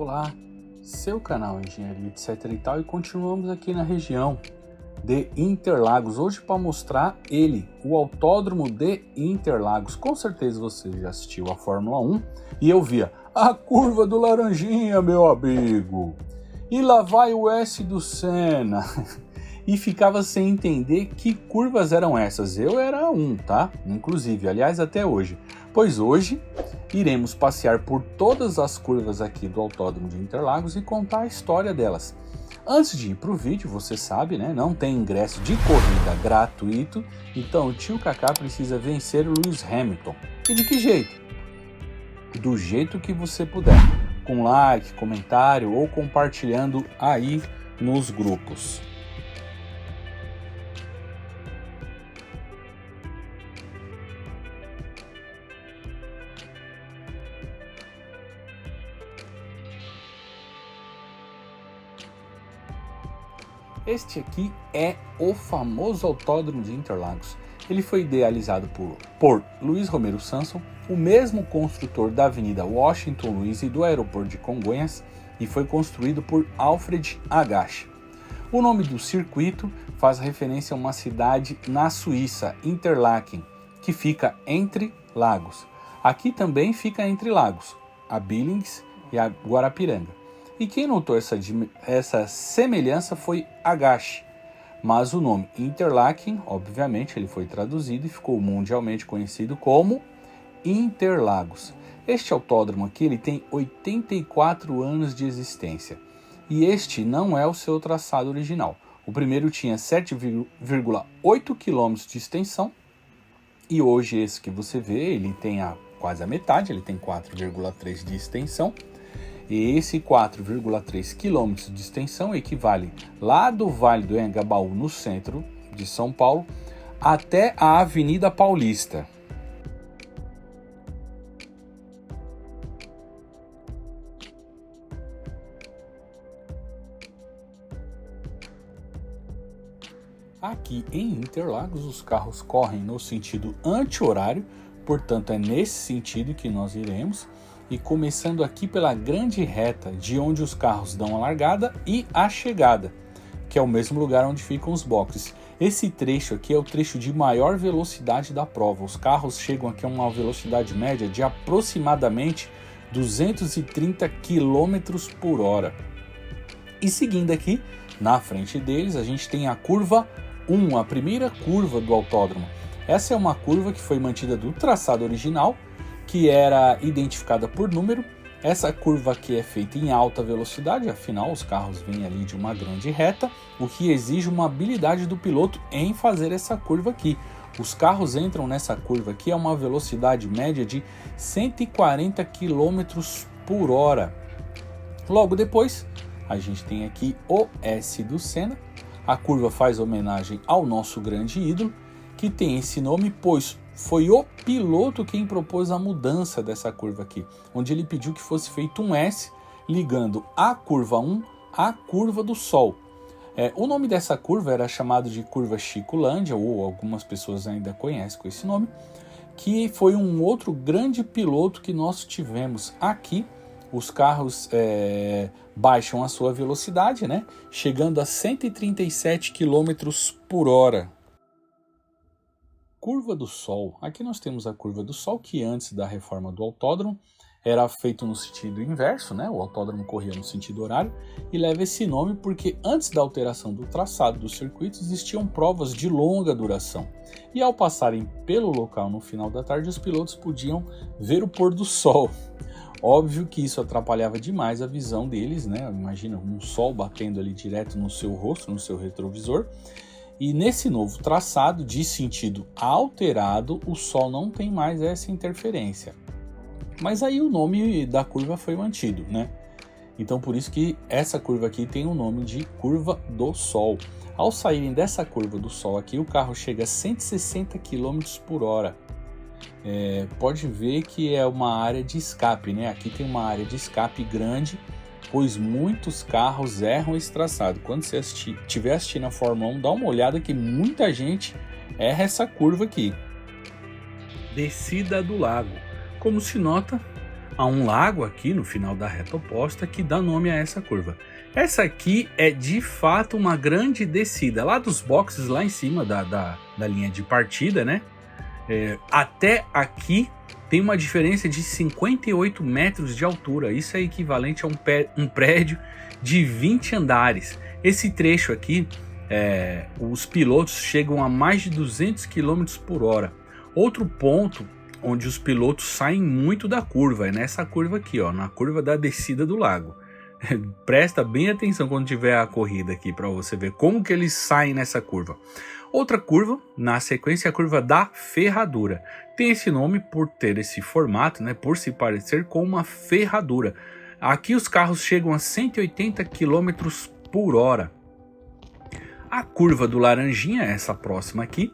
Olá, seu canal Engenharia etc e tal, e continuamos aqui na região de Interlagos, hoje para mostrar ele, o Autódromo de Interlagos. Com certeza você já assistiu a Fórmula 1 e eu via a curva do Laranjinha, meu amigo, e lá vai o S do Senna, e ficava sem entender que curvas eram essas. Eu era tá? Inclusive, aliás, até hoje. Pois hoje iremos passear por todas as curvas aqui do Autódromo de Interlagos e contar a história delas. Antes de ir para o vídeo, você sabe, né? Não tem ingresso de corrida gratuito, então o tio Kaká precisa vencer o Lewis Hamilton. E de que jeito? Do jeito que você puder, com like, comentário ou compartilhando aí nos grupos. Este aqui é o famoso Autódromo de Interlagos. Ele foi idealizado por Luiz Romero Sanson, o mesmo construtor da Avenida Washington Luiz e do Aeroporto de Congonhas, e foi construído por Alfred Agache. O nome do circuito faz referência a uma cidade na Suíça, Interlaken, que fica entre lagos. Aqui também fica entre lagos, a Billings e a Guarapiranga. E quem notou essa semelhança foi Agache, mas o nome Interlaken, obviamente, ele foi traduzido e ficou mundialmente conhecido como Interlagos. Este autódromo aqui ele tem 84 anos de existência e este não é o seu traçado original. O primeiro tinha 7,8 km de extensão e hoje esse que você vê, ele tem quase a metade, ele tem 4,3 de extensão. E esse 4,3 km de extensão equivale lá do Vale do Anhangabaú, no centro de São Paulo, até a Avenida Paulista. Aqui em Interlagos, os carros correm no sentido anti-horário, portanto é nesse sentido que nós iremos. E começando aqui pela grande reta, de onde os carros dão a largada e a chegada, que é o mesmo lugar onde ficam os boxes. Esse trecho aqui é o trecho de maior velocidade da prova. Os carros chegam aqui a uma velocidade média de aproximadamente 230 km por hora. E seguindo aqui, na frente deles, a gente tem a curva 1, a primeira curva do autódromo. Essa é uma curva que foi mantida do traçado original, que era identificada por número. Essa curva aqui é feita em alta velocidade, afinal os carros vêm ali de uma grande reta, o que exige uma habilidade do piloto em fazer essa curva aqui. Os carros entram nessa curva aqui a uma velocidade média de 140 km por hora. Logo depois, a gente tem aqui o S do Senna. A curva faz homenagem ao nosso grande ídolo, que tem esse nome pois foi o piloto quem propôs a mudança dessa curva aqui, onde ele pediu que fosse feito um S ligando a curva 1 à curva do Sol. O nome dessa curva era chamado de curva Chicolândia, ou algumas pessoas ainda conhecem com esse nome, que foi um outro grande piloto que nós tivemos aqui. Os carros baixam a sua velocidade, né, chegando a 137 km por hora. Curva do Sol. Aqui nós temos a curva do Sol, que antes da reforma do autódromo era feito no sentido inverso, né? O autódromo corria no sentido horário e leva esse nome porque antes da alteração do traçado do circuito existiam provas de longa duração. E ao passarem pelo local no final da tarde, os pilotos podiam ver o pôr do sol. Óbvio que isso atrapalhava demais a visão deles, né? Imagina um sol batendo ali direto no seu rosto, no seu retrovisor. E nesse novo traçado de sentido alterado, o Sol não tem mais essa interferência. Mas aí o nome da curva foi mantido, né? Então por isso que essa curva aqui tem o nome de curva do Sol. Ao saírem dessa curva do Sol aqui, o carro chega a 160 km por hora. Pode ver que é uma área de escape, né? Aqui tem uma área de escape grande, pois muitos carros erram esse traçado. Quando você estiver assistindo a Fórmula 1, dá uma olhada que muita gente erra essa curva aqui. Descida do lago. Como se nota, há um lago aqui no final da reta oposta que dá nome a essa curva. Essa aqui é de fato uma grande descida, lá dos boxes, lá em cima da linha de partida, né? Até aqui tem uma diferença de 58 metros de altura, isso é equivalente a um prédio de 20 andares. Esse trecho aqui, os pilotos chegam a mais de 200 km por hora. Outro ponto onde os pilotos saem muito da curva é nessa curva aqui, ó, na curva da descida do lago. Presta bem atenção quando tiver a corrida aqui para você ver como que eles saem nessa curva. Outra curva, na sequência, é a curva da ferradura. Tem esse nome por ter esse formato, né, por se parecer com uma ferradura. Aqui os carros chegam a 180 km por hora. A curva do Laranjinha, essa próxima aqui,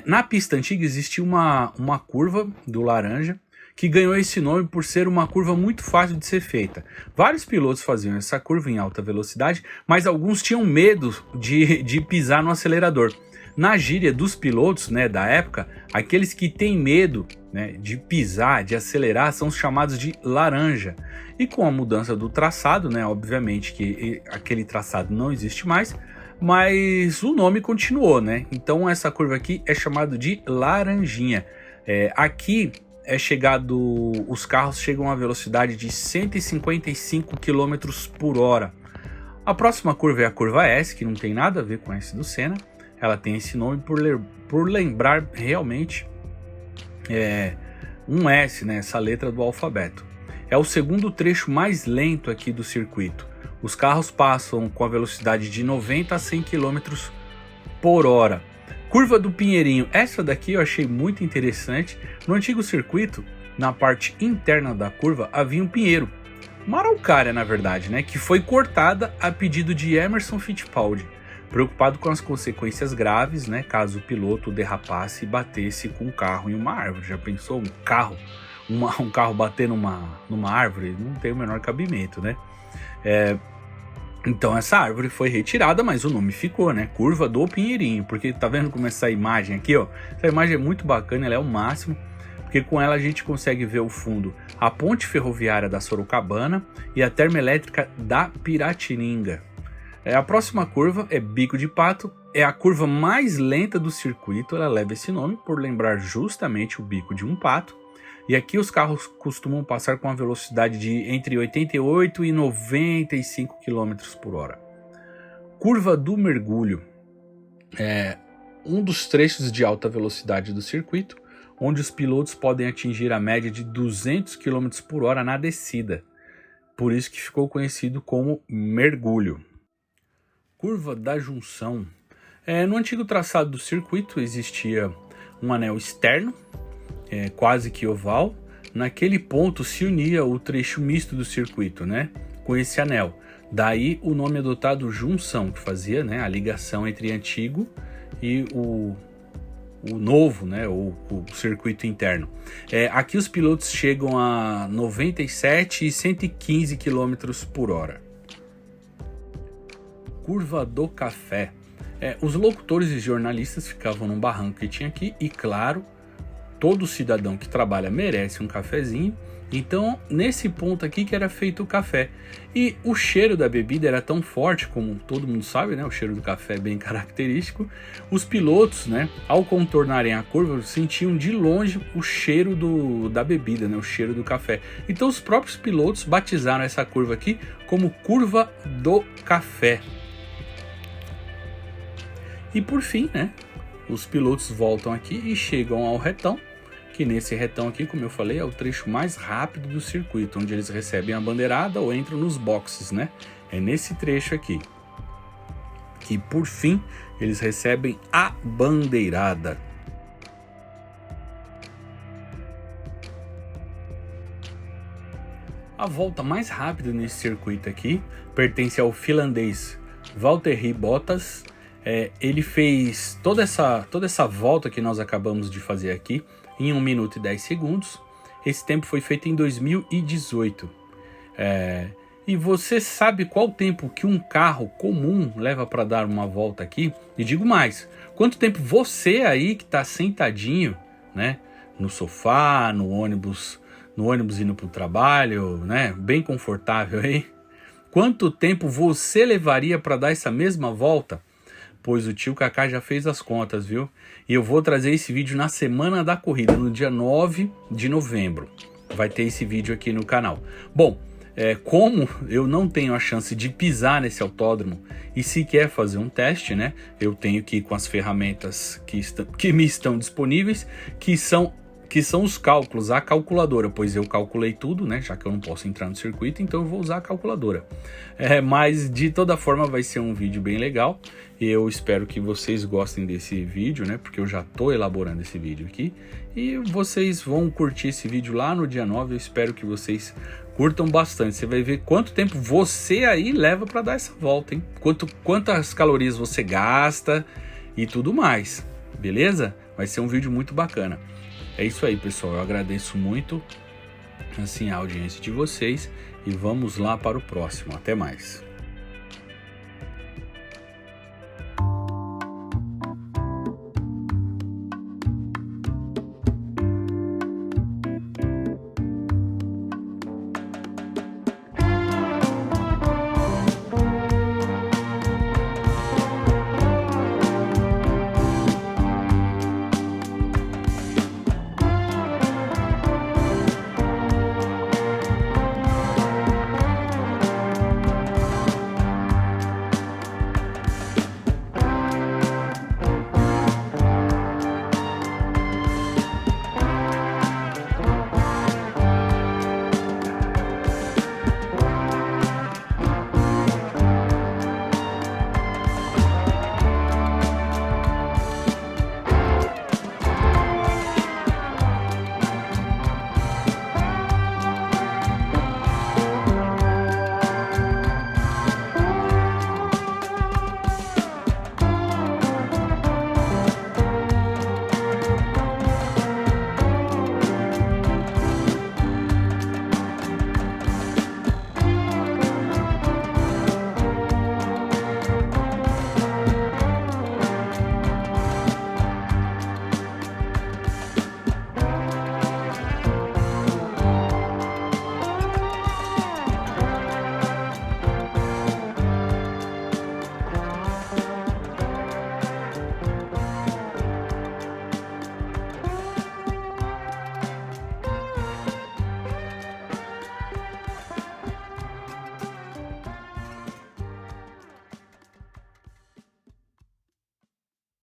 na pista antiga existia uma curva do Laranja, que ganhou esse nome por ser uma curva muito fácil de ser feita. Vários pilotos faziam essa curva em alta velocidade, mas alguns tinham medo de pisar no acelerador. Na gíria dos pilotos, né, da época, aqueles que têm medo, né, de pisar, de acelerar, são chamados de laranja. E com a mudança do traçado, né, obviamente que aquele traçado não existe mais, mas o nome continuou, né? Então essa curva aqui é chamada de Laranjinha. Aqui os carros chegam a velocidade de 155 km por hora. A próxima curva é a curva S, que não tem nada a ver com essa do Senna. Ela tem esse nome por lembrar realmente um S, né, essa letra do alfabeto. É o segundo trecho mais lento aqui do circuito. Os carros passam com a velocidade de 90 a 100 km por hora. Curva do Pinheirinho, essa daqui eu achei muito interessante. No antigo circuito, na parte interna da curva, havia um pinheiro, uma araucária na verdade, né, que foi cortada a pedido de Emerson Fittipaldi, preocupado com as consequências graves, né, caso o piloto derrapasse e batesse com o carro em uma árvore. Já pensou um carro bater numa árvore? Não tem o menor cabimento, né? Então essa árvore foi retirada, mas o nome ficou, né? Curva do Pinheirinho, porque tá vendo como essa imagem aqui, ó? Essa imagem é muito bacana, ela é o máximo, porque com ela a gente consegue ver o fundo, a ponte ferroviária da Sorocabana e a termoelétrica da Piratininga. A próxima curva é Bico de Pato, é a curva mais lenta do circuito, ela leva esse nome por lembrar justamente o bico de um pato. E aqui os carros costumam passar com a velocidade de entre 88 e 95 km por hora. Curva do Mergulho é um dos trechos de alta velocidade do circuito, onde os pilotos podem atingir a média de 200 km por hora na descida. Por isso que ficou conhecido como Mergulho. Curva da Junção. No antigo traçado do circuito existia um anel externo, quase que oval. Naquele ponto se unia o trecho misto do circuito, né, com esse anel. Daí o nome adotado Junção, que fazia, né, a ligação entre antigo e o novo, né, o circuito interno. Aqui os pilotos chegam a 97 e 115 km por hora. Curva do Café. Os locutores e jornalistas ficavam num barranco que tinha aqui e, claro, todo cidadão que trabalha merece um cafezinho. Então, nesse ponto aqui que era feito o café. E o cheiro da bebida era tão forte, como todo mundo sabe, né? O cheiro do café é bem característico. Os pilotos, né, ao contornarem a curva, sentiam de longe o cheiro da bebida, né? O cheiro do café. Então, os próprios pilotos batizaram essa curva aqui como Curva do Café. E por fim, né, os pilotos voltam aqui e chegam ao retão, que nesse retão aqui, como eu falei, é o trecho mais rápido do circuito, onde eles recebem a bandeirada ou entram nos boxes, né? É nesse trecho aqui que, por fim, eles recebem a bandeirada. A volta mais rápida nesse circuito aqui pertence ao finlandês Valtteri Bottas. Ele fez toda essa volta que nós acabamos de fazer aqui em 1 minuto e 10 segundos. Esse tempo foi feito em 2018. E você sabe qual tempo que um carro comum leva para dar uma volta aqui? E digo mais, quanto tempo você aí que está sentadinho, né, no sofá, no ônibus, no ônibus indo para o trabalho, né? Bem confortável aí. Quanto tempo você levaria para dar essa mesma volta? Pois o tio Kaká já fez as contas, viu? E eu vou trazer esse vídeo na semana da corrida, no dia 9 de novembro. Vai ter esse vídeo aqui no canal. Bom, como eu não tenho a chance de pisar nesse autódromo e sequer fazer um teste, né? Eu tenho que ir com as ferramentas que me estão disponíveis, que são os cálculos, a calculadora, pois eu calculei tudo, né? Já que eu não posso entrar no circuito, então eu vou usar a calculadora. Mas de toda forma vai ser um vídeo bem legal. Eu espero que vocês gostem desse vídeo, né? Porque eu já estou elaborando esse vídeo aqui. E vocês vão curtir esse vídeo lá no dia 9. Eu espero que vocês curtam bastante. Você vai ver quanto tempo você aí leva para dar essa volta, hein? Quantas calorias você gasta e tudo mais. Beleza? Vai ser um vídeo muito bacana. É isso aí, pessoal. Eu agradeço muito assim, a audiência de vocês e vamos lá para o próximo. Até mais.